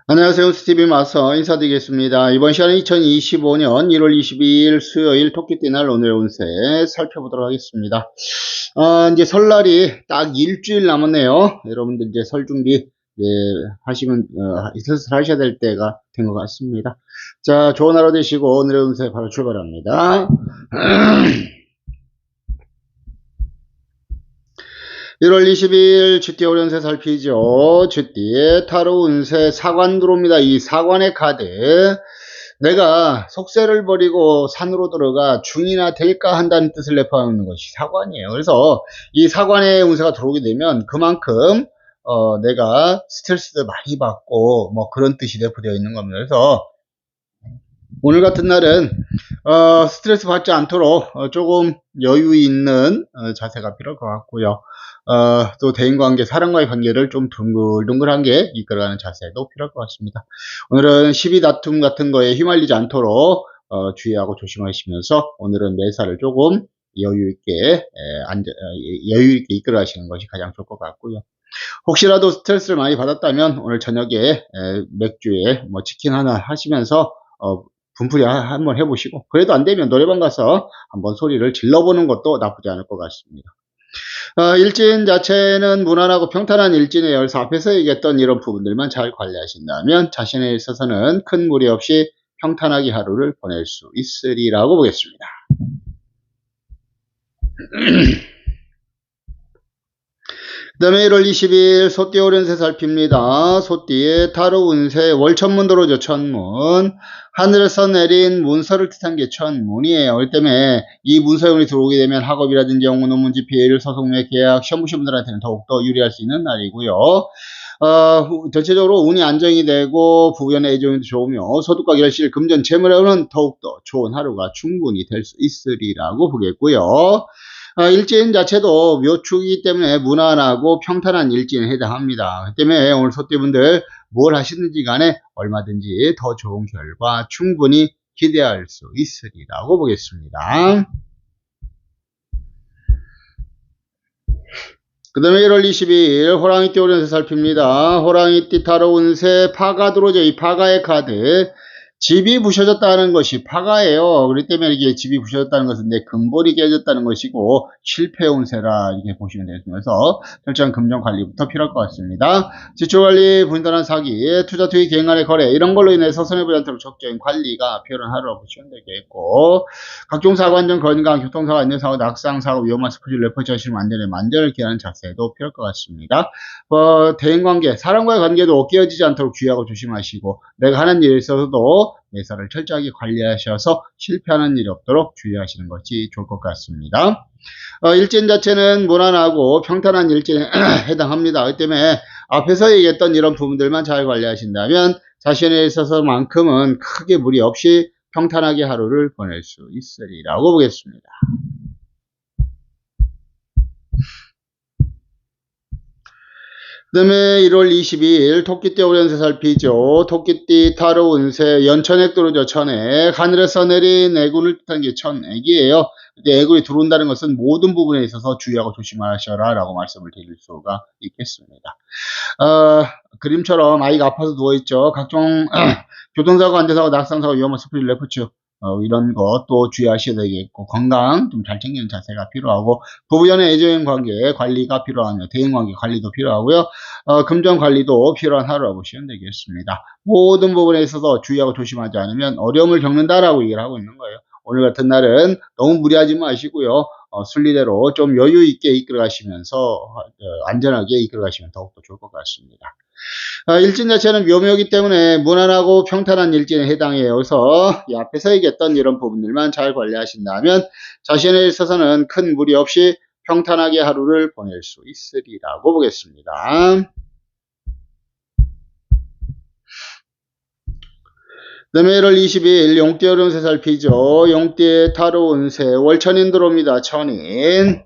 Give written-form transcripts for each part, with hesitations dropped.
안녕하세요. 스티브 마서 인사드리겠습니다. 이번 시간은 2025년 1월 22일 수요일 토끼띠 날 오늘의 운세 살펴보도록 하겠습니다. 이제 설날이 딱 일주일 남았네요. 여러분들 이제 설 준비 하시면 슬슬 하셔야 될 때가 된 것 같습니다. 자, 좋은 하루 되시고 오늘의 운세 바로 출발합니다. 1월 22일 쥐띠 오련세 살피죠. 쥐띠의 타로 운세 사관 들어옵니다. 이 사관의 카드. 내가 속세를 버리고 산으로 들어가 중이나 될까 한다는 뜻을 내포하는 것이 사관이에요. 그래서 이 사관의 운세가 들어오게 되면 그만큼 내가 스트레스를 많이 받고 뭐 그런 뜻이 내포되어 있는 겁니다. 그래서 오늘 같은 날은 스트레스 받지 않도록 조금 여유 있는 자세가 필요할 것 같고요. 또 대인관계, 사람과의 관계를 좀 둥글둥글한 게 이끌어가는 자세도 필요할 것 같습니다. 오늘은 시비 다툼 같은 거에 휘말리지 않도록 주의하고 조심하시면서 오늘은 매사를 조금 여유 있게 이끌어가시는 것이 가장 좋을 것 같고요. 혹시라도 스트레스를 많이 받았다면 오늘 저녁에 맥주에 뭐 치킨 하나 하시면서 분풀이 한번 해보시고, 그래도 안 되면 노래방 가서 한번 소리를 질러보는 것도 나쁘지 않을 것 같습니다. 일진 자체는 무난하고 평탄한 일진이에요. 그래서 앞에서 얘기했던 이런 부분들만 잘 관리하신다면 자신에 있어서는 큰 무리 없이 평탄하게 하루를 보낼 수 있으리라고 보겠습니다. 그 다음에 1월 20일 소띠 오련세 살핍니다. 소띠의 타로 운세 월천문 들어오죠. 천문. 하늘에서 내린 문서를 뜻한 게 천문이에요. 그렇기 때문에 이 문서용이 들어오게 되면 학업이라든지 영문, 논문지, 비엘, 소송매, 계약, 시험 보신 분들한테는 더욱더 유리할 수 있는 날이고요. 전체적으로 운이 안정이 되고 부부연의 애정이 좋으며 소득과 결실, 금전, 재물에는 더욱더 좋은 하루가 충분히 될 수 있으리라고 보겠고요. 일진 자체도 묘축이기 때문에 무난하고 평탄한 일진에 해당합니다. 그 때문에 오늘 소띠분들 뭘 하시든지 간에 얼마든지 더 좋은 결과 충분히 기대할 수 있으리라고 보겠습니다. 그 다음에 1월 22일 호랑이띠 오련세 살핍니다. 호랑이띠 타로 운세 파가 들어오죠. 이 파가의 카드. 집이 부셔졌다는 것이 파가예요. 그렇기 때문에 이게 집이 부셔졌다는 것은 내 근본이 깨졌다는 것이고 실패 운세라 이렇게 보시면 되겠습니다. 그래서 철저한 금전 관리부터 필요할 것 같습니다. 지출 관리, 분단한 사기, 투자 투기, 개인 간의 거래 이런 걸로 인해서 손해보지 않도록 적극적인 관리가 필요한 하루라고 보시면 되겠고, 각종 사고, 안전, 건강, 교통사고, 안전사고, 낙상사고, 위험한 스포츠, 레포츠 하시면 안전을 기하는 자세도 필요할 것 같습니다. 대인관계, 사람과의 관계도 깨어지지 않도록 주의하고 조심하시고, 내가 하는 일에 있어서도 매사를 철저하게 관리하셔서 실패하는 일이 없도록 주의하시는 것이 좋을 것 같습니다. 일진 자체는 무난하고 평탄한 일진에 해당합니다. 그렇기 때문에 앞에서 얘기했던 이런 부분들만 잘 관리하신다면 자신에 있어서만큼은 크게 무리 없이 평탄하게 하루를 보낼 수 있으리라고 보겠습니다. 그 다음에 1월 22일 토끼띠 오련세 살피죠. 토끼띠 타로 운세 연천액 들어오죠. 천액. 하늘에서 내린 애군을 뜻한 게 천액이에요. 애군이 들어온다는 것은 모든 부분에 있어서 주의하고 조심하셔라 라고 말씀을 드릴 수가 있겠습니다. 그림처럼 아이가 아파서 누워있죠. 각종 교통사고, 안전사고, 낙상사고, 위험한 스프링 레프트 이런 것도 주의하셔야 되겠고, 건강 좀 잘 챙기는 자세가 필요하고, 부부연의 애정 관계 관리가 필요하며 대인관계 관리도 필요하고요. 금전 관리도 필요한 하루라고 보시면 되겠습니다. 모든 부분에 있어서 주의하고 조심하지 않으면 어려움을 겪는다라고 얘기를 하고 있는 거예요. 오늘 같은 날은 너무 무리하지 마시고요. 순리대로 좀 여유 있게 이끌어 가시면서 안전하게 이끌어 가시면 더욱더 좋을 것 같습니다. 일진 자체는 묘묘이기 때문에 무난하고 평탄한 일진에 해당해요. 그래서 이 앞에서 얘기했던 이런 부분들만 잘 관리하신다면 자신에 있어서는 큰 무리 없이 평탄하게 하루를 보낼 수 있으리라고 보겠습니다. 그 다음에 1월 22일 용띠 오련세 살피죠. 용띠의 타로 운세 월천인 들어옵니다. 천인.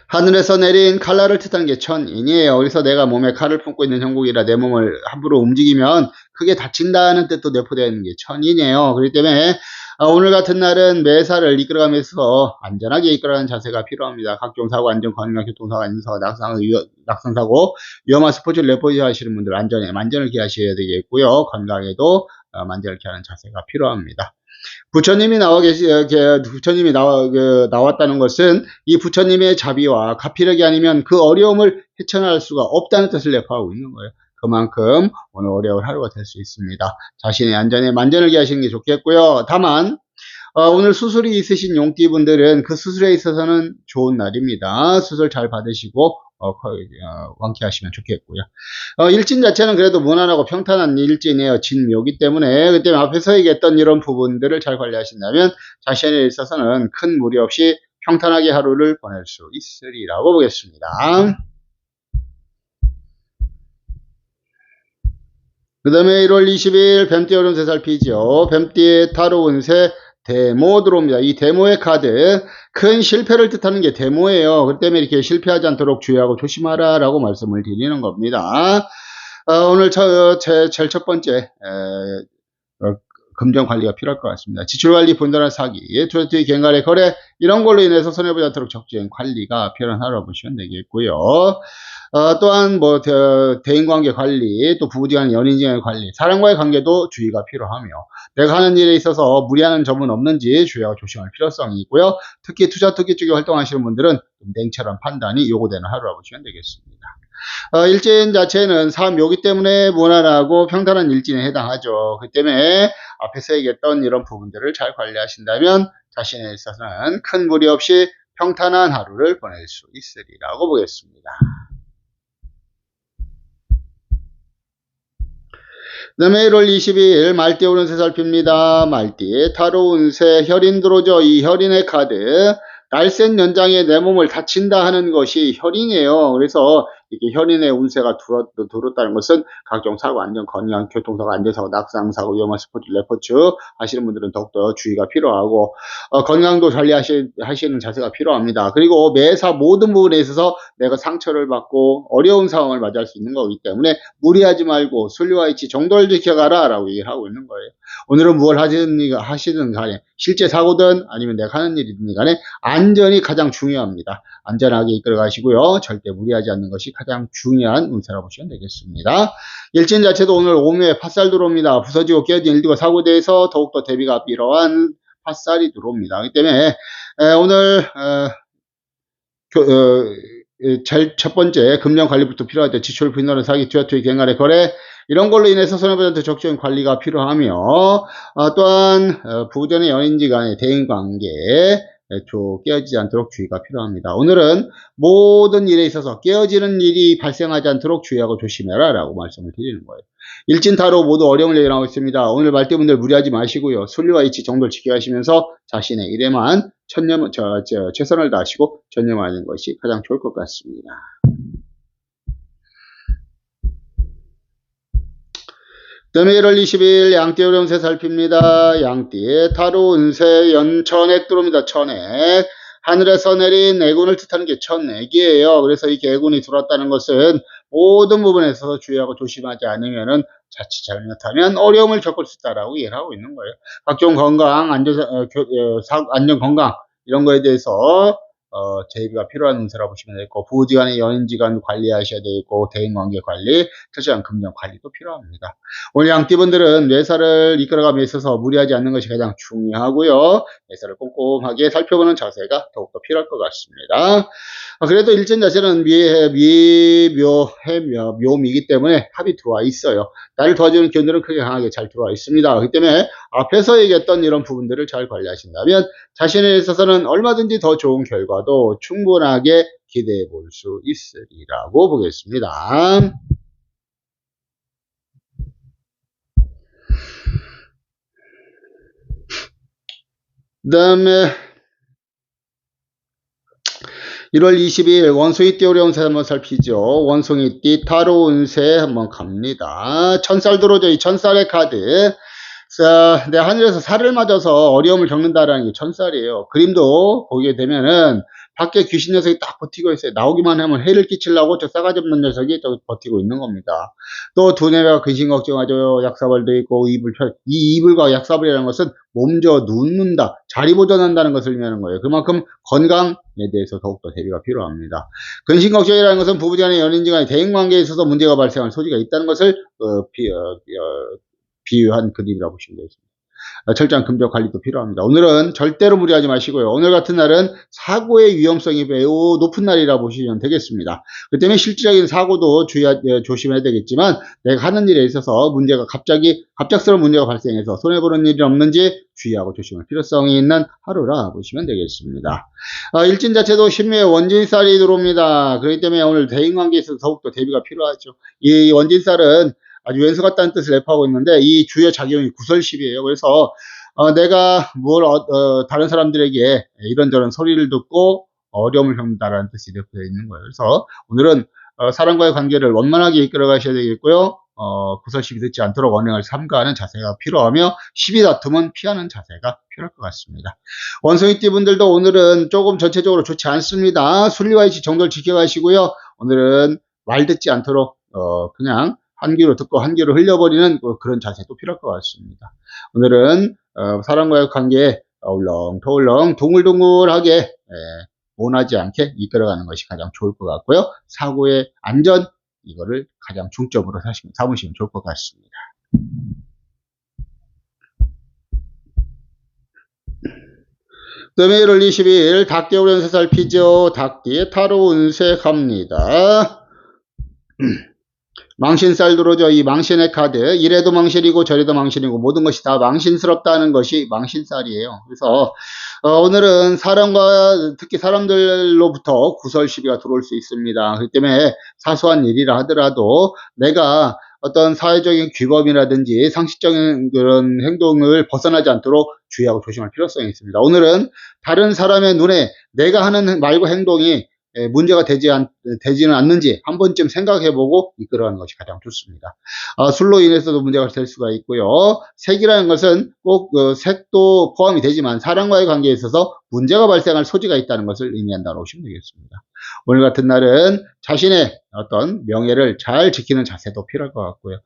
하늘에서 내린 칼날을 뜻한 게 천인이에요. 그래서 내가 몸에 칼을 품고 있는 형국이라 내 몸을 함부로 움직이면 크게 다친다는 뜻도 내포되어 있는 게 천인이에요. 그렇기 때문에 오늘 같은 날은 매사를 이끌어가면서 안전하게 이끌어가는 자세가 필요합니다. 각종 사고, 안전, 건강, 교통사고, 안전사고, 낙상사고, 위험한 스포츠를 레포트 하시는 분들 안전에 만전을 기하셔야 되겠고요. 건강에도 만전을 기하는 자세가 필요합니다. 부처님이 부처님이 나왔다는 것은 이 부처님의 자비와 가피력이 아니면 그 어려움을 헤쳐나갈 수가 없다는 뜻을 내포하고 있는 거예요. 그만큼 오늘 어려운 하루가 될 수 있습니다. 자신의 안전에 만전을 기하시는 게 좋겠고요. 다만 오늘 수술이 있으신 용띠분들은 그 수술에 있어서는 좋은 날입니다. 수술 잘 받으시고 완쾌하시면 좋겠고요. 일진 자체는 그래도 무난하고 평탄한 일진이에요. 진묘기 때문에 그때 앞에서 얘기했던 이런 부분들을 잘 관리하신다면 자신에 있어서는 큰 무리 없이 평탄하게 하루를 보낼 수 있으리라고 보겠습니다. 그 다음에 1월 20일 뱀띠 오름세 살피죠. 뱀띠의 타로 운세 데모 들어옵니다. 이 데모의 카드, 큰 실패를 뜻하는 게 데모예요. 그렇기 때문에 이렇게 실패하지 않도록 주의하고 조심하라 라고 말씀을 드리는 겁니다. 오늘 제일 첫 번째 금전 관리가 필요할 것 같습니다. 지출 관리, 분단한 사기, 투자투기, 갱간의 거래 이런 걸로 인해서 손해보지 않도록 적극적인 관리가 필요한 하루 보시면 되겠고요. 또한 뭐 대인관계 관리, 또 부부지간 연인지간의 관리, 사람과의 관계도 주의가 필요하며 내가 하는 일에 있어서 무리하는 점은 없는지 주의하고 조심할 필요성이 있고요. 특히 투자투기 쪽에 활동하시는 분들은 냉철한 판단이 요구되는 하루라고 보시면 되겠습니다. 일진 자체는 사묘기 때문에 무난하고 평탄한 일진에 해당하죠. 그 때문에 앞에서 얘기했던 이런 부분들을 잘 관리하신다면 자신에 있어서는 큰 무리 없이 평탄한 하루를 보낼 수 있으리라고 보겠습니다. 그 다음에 1월 22일 말띠 오른세 살핍니다. 말띠 타로 운세 혈인 들어오죠. 이 혈인의 카드, 날쌘 연장에 내 몸을 다친다 하는 것이 혈인이에요. 그래서 이렇게 혈인의 운세가 들었다는 것은 각종 사고, 안전, 건강, 교통사고, 안전사고, 낙상사고, 위험한 스포츠, 레포츠 하시는 분들은 더욱더 주의가 필요하고 건강도 관리하시는 자세가 필요합니다. 그리고 매사 모든 부분에 있어서 내가 상처를 받고 어려운 상황을 맞이할 수 있는 거기 때문에 무리하지 말고 순리와 이치, 정도를 지켜가라 라고 얘기를 하고 있는 거예요. 오늘은 무엇 하시든 간에 실제 사고든 아니면 내가 하는 일이든 간에 안전이 가장 중요합니다. 안전하게 이끌어 가시고요. 절대 무리하지 않는 것이 가장 중요한 운세라고 보시면 되겠습니다. 일진 자체도 오늘 오묘에 팥살 들어옵니다. 부서지고 깨어진 일들과 사고대에서 더욱더 대비가 필요한 팥살이 들어옵니다. 그렇기 때문에 오늘 제일 첫 번째 금전 관리부터 필요하죠. 지출, 빈도는 사기, 투자투기, 갱간의 거래 이런 걸로 인해서 손해보다 적극적인 관리가 필요하며 또한 부부전의 연인지간의 대인관계 깨어지지 않도록 주의가 필요합니다. 오늘은 모든 일에 있어서 깨어지는 일이 발생하지 않도록 주의하고 조심해라 라고 말씀을 드리는 거예요. 일진타로 모두 어려움을 예견하고 있습니다. 오늘 말띠분들 무리하지 마시고요. 순리와 이치, 정도를 지켜가시면서 자신의 일에만 최선을 다하시고 전념하는 것이 가장 좋을 것 같습니다. 그 다음에 1월 20일 양띠 오름세 살핍니다. 양띠 타로 운세 연천액 들어옵니다. 천액. 하늘에서 내린 애군을 뜻하는 게 천액이에요. 그래서 이렇게 애군이 들어왔다는 것은 모든 부분에 있어서 주의하고 조심하지 않으면은 자칫 잘못하면 어려움을 겪을 수 있다라고 이해를 하고 있는 거예요. 각종 건강, 안전 건강 이런 거에 대해서 제의가 필요한 운세라고 보시면 되겠고 부부지간의 연인지간 관리하셔야 되고 대인관계 관리, 철저한 금전 관리도 필요합니다. 오늘 양띠분들은 매사를 이끌어감에 있어서 무리하지 않는 것이 가장 중요하고요. 매사를 꼼꼼하게 살펴보는 자세가 더욱더 필요할 것 같습니다. 그래도 일진 자체는 묘미이기 때문에 합이 들어와 있어요. 나를 도와주는 기운들은 크게 강하게 잘 들어와 있습니다. 그렇기 때문에 앞에서 얘기했던 이런 부분들을 잘 관리하신다면 자신에 있어서는 얼마든지 더 좋은 결과도 충분하게 기대해 볼 수 있으리라고 보겠습니다. 그 다음에 1월 22일 원숭이띠 오려운세 한번 살피죠. 원숭이띠 타로 운세 한번 갑니다. 천살 들어오죠. 이 천살의 카드. 내 하늘에서 살을 맞아서 어려움을 겪는다라는 게 천살이에요. 그림도 보게 되면은 밖에 귀신 녀석이 딱 버티고 있어요. 나오기만 하면 해를 끼치려고 저 싸가지 없는 녀석이 또 버티고 있는 겁니다. 또 두뇌가 근심 걱정하죠. 약사벌도 있고 이 이불과 약사벌이라는 것은 몸져 눕는다, 자리 보존한다는 것을 의미하는 거예요. 그만큼 건강에 대해서 더욱더 대비가 필요합니다. 근심 걱정이라는 것은 부부간의 연인간의 대인관계에 있어서 문제가 발생할 소지가 있다는 것을 비유한 그림이라고 보시면 되겠습니다. 철저한 금전 관리도 필요합니다. 오늘은 절대로 무리하지 마시고요. 오늘 같은 날은 사고의 위험성이 매우 높은 날이라 보시면 되겠습니다. 그 때문에 실질적인 사고도 조심해야 되겠지만 내가 하는 일에 있어서 문제가 갑작스러운 문제가 발생해서 손해보는 일이 없는지 주의하고 조심할 필요성이 있는 하루라 보시면 되겠습니다. 일진 자체도 신묘의 원진살이 들어옵니다. 그렇기 때문에 오늘 대인관계에 있어서 더욱더 대비가 필요하죠. 이 원진살은 아주 왼수 같다는 뜻을 내포하고 있는데 이 주요 작용이 구설십이에요. 그래서 내가 다른 사람들에게 이런저런 소리를 듣고 어려움을 겪는다라는 뜻이 내포되어 있는 거예요. 그래서 오늘은 사람과의 관계를 원만하게 이끌어 가셔야 되겠고요. 구설십이 듣지 않도록 언행을 삼가하는 자세가 필요하며 시비 다툼은 피하는 자세가 필요할 것 같습니다. 원숭이띠 분들도 오늘은 조금 전체적으로 좋지 않습니다. 순리와 이치 정도를 지켜가시고요. 오늘은 말 듣지 않도록 그냥 한 귀로 듣고 한 귀로 흘려버리는 그런 자세도 필요할 것 같습니다. 오늘은 사람과의 관계에 어울렁토울렁 동글동글하게 원하지 않게 이끌어가는 것이 가장 좋을 것 같고요. 사고의 안전 이거를 가장 중점으로 삼으시면 좋을 것 같습니다. 그 다음에 1월 22일 닭띠 오련세살 피죠. 닭띠의 타로 운세 갑니다. 망신살 들어오죠. 이 망신의 카드, 이래도 망신이고 저래도 망신이고 모든 것이 다 망신스럽다는 것이 망신살이에요. 그래서 오늘은 특히 사람들로부터 구설 시비가 들어올 수 있습니다. 그렇기 때문에 사소한 일이라 하더라도 내가 어떤 사회적인 규범이라든지 상식적인 그런 행동을 벗어나지 않도록 주의하고 조심할 필요성이 있습니다. 오늘은 다른 사람의 눈에 내가 하는 말과 행동이 문제가 되지는 않는지 한 번쯤 생각해보고 이끌어가는 것이 가장 좋습니다. 술로 인해서도 문제가 될 수가 있고요. 색이라는 것은 꼭 색도 포함이 되지만 사람과의 관계에 있어서 문제가 발생할 소지가 있다는 것을 의미한다고 보시면 되겠습니다. 오늘 같은 날은 자신의 어떤 명예를 잘 지키는 자세도 필요할 것 같고요.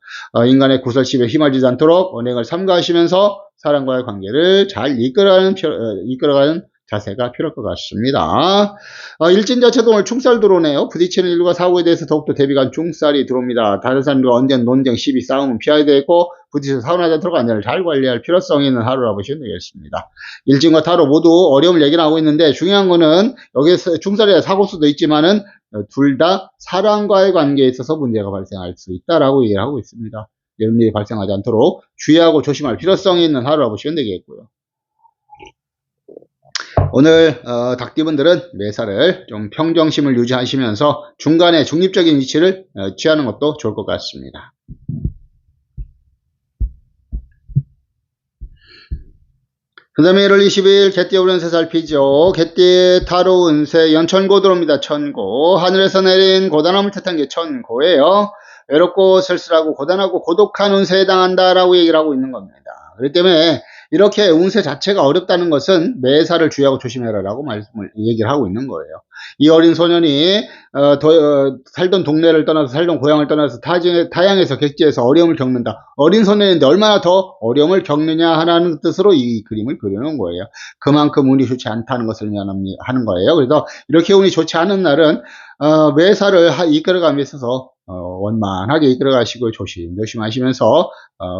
인간의 구설심에 휘말리지 않도록 언행을 삼가하시면서 사람과의 관계를 잘 이끌어가는 자세가 필요할 것 같습니다. 일진 자체도 오늘 충살 들어오네요. 부딪히는 일과 사고에 대해서 더욱더 대비가 충살이 들어옵니다. 다른 사람들과 언쟁, 논쟁, 시비, 싸움은 피해야 되고 부딪혀서 사고나지 않도록 안전을 잘 관리할 필요성이 있는 하루라고 보시면 되겠습니다. 일진과 타로 모두 어려움을 얘기하고 있는데 중요한 거는 여기서 충살이나 사고 수도 있지만은 둘 다 사람과의 관계에 있어서 문제가 발생할 수 있다라고 얘기를 하고 있습니다. 이런 일이 발생하지 않도록 주의하고 조심할 필요성이 있는 하루라고 보시면 되겠고요. 오늘 닭띠분들은 매사를 좀 평정심을 유지하시면서 중간에 중립적인 위치를 취하는 것도 좋을 것 같습니다. 그 다음에 1월 20일 개띠 오련세 살피죠. 개띠 타로 운세 연천고 들어옵니다. 천고. 하늘에서 내린 고단함을 뜻한 게 천고예요. 외롭고 쓸쓸하고 고단하고 고독한 운세에 해당한다라고 얘기를 하고 있는 겁니다. 그렇기 때문에 이렇게 운세 자체가 어렵다는 것은 매사를 주의하고 조심해라라고 얘기를 하고 있는 거예요. 이 어린 소년이 살던 동네를 떠나서 살던 고향을 떠나서 타양에서 객지에서 어려움을 겪는다. 어린 소년인데 얼마나 더 어려움을 겪느냐 하는 뜻으로 이 그림을 그려놓은 거예요. 그만큼 운이 좋지 않다는 것을 하는 거예요. 그래서 이렇게 운이 좋지 않은 날은 매사를 이끌어감에 있어서 원만하게 이끌어가시고 조심하시면서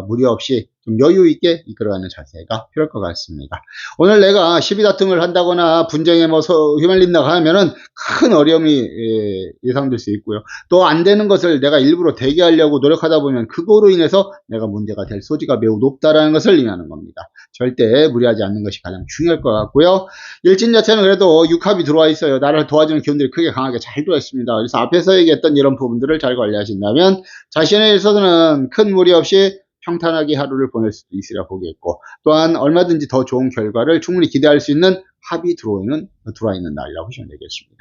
무리 없이 좀 여유 있게 이끌어가는 자세가 필요할 것 같습니다. 오늘 내가 시비 다툼을 한다거나 분쟁에 휘말린다고 하면은 큰 어려움이 예상될 수 있고요. 또 안 되는 것을 내가 일부러 되게 하려고 노력하다 보면 그거로 인해서 내가 문제가 될 소지가 매우 높다라는 것을 의미하는 겁니다. 절대 무리하지 않는 것이 가장 중요할 것 같고요. 일진 자체는 그래도 육합이 들어와 있어요. 나를 도와주는 기운들이 크게 강하게 잘 들어와 있습니다. 그래서 앞에서 얘기했던 이런 부분들을 잘 관리하신다면 자신에 있어서는 큰 무리 없이 평탄하게 하루를 보낼 수도 있으리라 보겠고 또한 얼마든지 더 좋은 결과를 충분히 기대할 수 있는 합이 들어와 있는 날이라고 보시면 되겠습니다.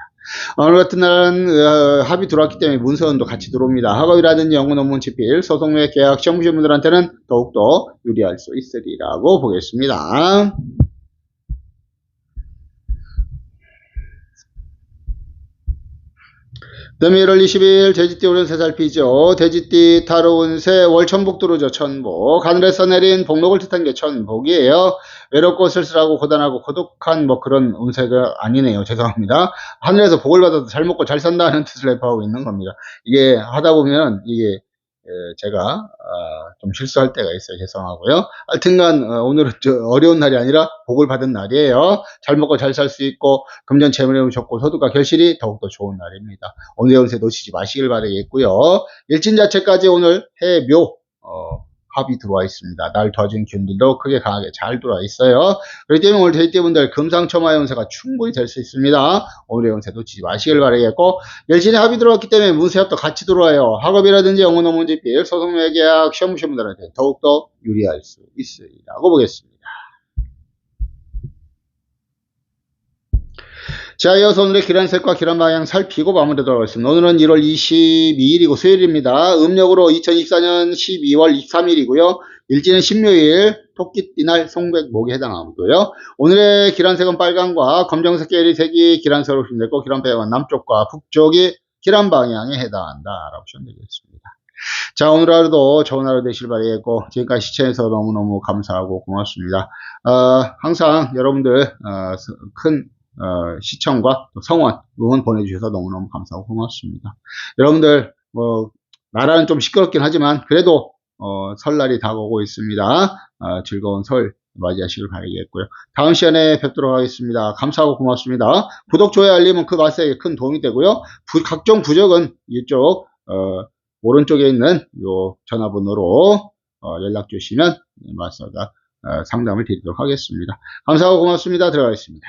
오늘 같은 날은 합이 들어왔기 때문에 문서운도 같이 들어옵니다. 학업이라든지 연구 논문 집필, 소송 및 계약 시험 보신 분들한테는 더욱더 유리할 수 있으리라고 보겠습니다. 그다음에 1월 20일 돼지띠 오른 새살피죠. 돼지띠 타로 운세 월천복 들어오죠. 천복. 하늘에서 내린 복록을 뜻한 게 천복이에요. 외롭고 쓸쓸하고 고단하고 고독한 뭐 그런 운세가 아니네요. 죄송합니다. 하늘에서 복을 받아도 잘 먹고 잘 산다는 뜻을 내포하고 있는 겁니다. 이게 하다 보면 이게 제가 좀 실수할 때가 있어요. 죄송하고요. 하여튼간 오늘은 어려운 날이 아니라 복을 받은 날이에요. 잘 먹고 잘 살 수 있고 금전 재물이 좋고 소득과 결실이 더욱더 좋은 날입니다. 오늘의 운세 놓치지 마시길 바라겠고요. 일진 자체까지 오늘 해묘 합이 들어와 있습니다. 날 도와준 기운들도 크게 강하게 잘 들어와 있어요. 그렇기 때문에 오늘 돼지띠분들 금상첨화의 운세가 충분히 될 수 있습니다. 오늘의 운세 놓치지 마시길 바라겠고 열심히 합이 들어왔기 때문에 문세합도 같이 들어와요. 학업이라든지 영어 논문 집필, 소송 매계약, 시험 보신 분들한테 더욱더 유리할 수 있으리라고 보겠습니다. 자, 이어서 오늘의 기란색과 기란방향 살피고 마무리하도록 하겠습니다. 오늘은 1월 22일이고 수요일입니다. 음력으로 2024년 12월 23일이고요. 일지는 신묘일, 토끼띠날 송백목에 해당하고요. 오늘의 기란색은 빨강과 검정색 계열의 색이 기란색으로 표현됐고 기란방향은 남쪽과 북쪽이 기란방향에 해당한다라고 보시면 되겠습니다. 자, 오늘 하루도 좋은 하루 되시길 바라겠고 지금까지 시청해서 너무너무 감사하고 고맙습니다. 항상 여러분들 큰 시청과 성원, 응원 보내주셔서 너무너무 감사하고 고맙습니다. 여러분들, 나라는 좀 시끄럽긴 하지만, 그래도, 설날이 다가오고 있습니다. 즐거운 설 맞이하시길 바라겠고요. 다음 시간에 뵙도록 하겠습니다. 감사하고 고맙습니다. 구독, 좋아요, 알림은 그 맛에 큰 도움이 되고요. 각종 부적은 이쪽, 오른쪽에 있는 요 전화번호로, 연락 주시면, 마스터가 상담을 드리도록 하겠습니다. 감사하고 고맙습니다. 들어가겠습니다.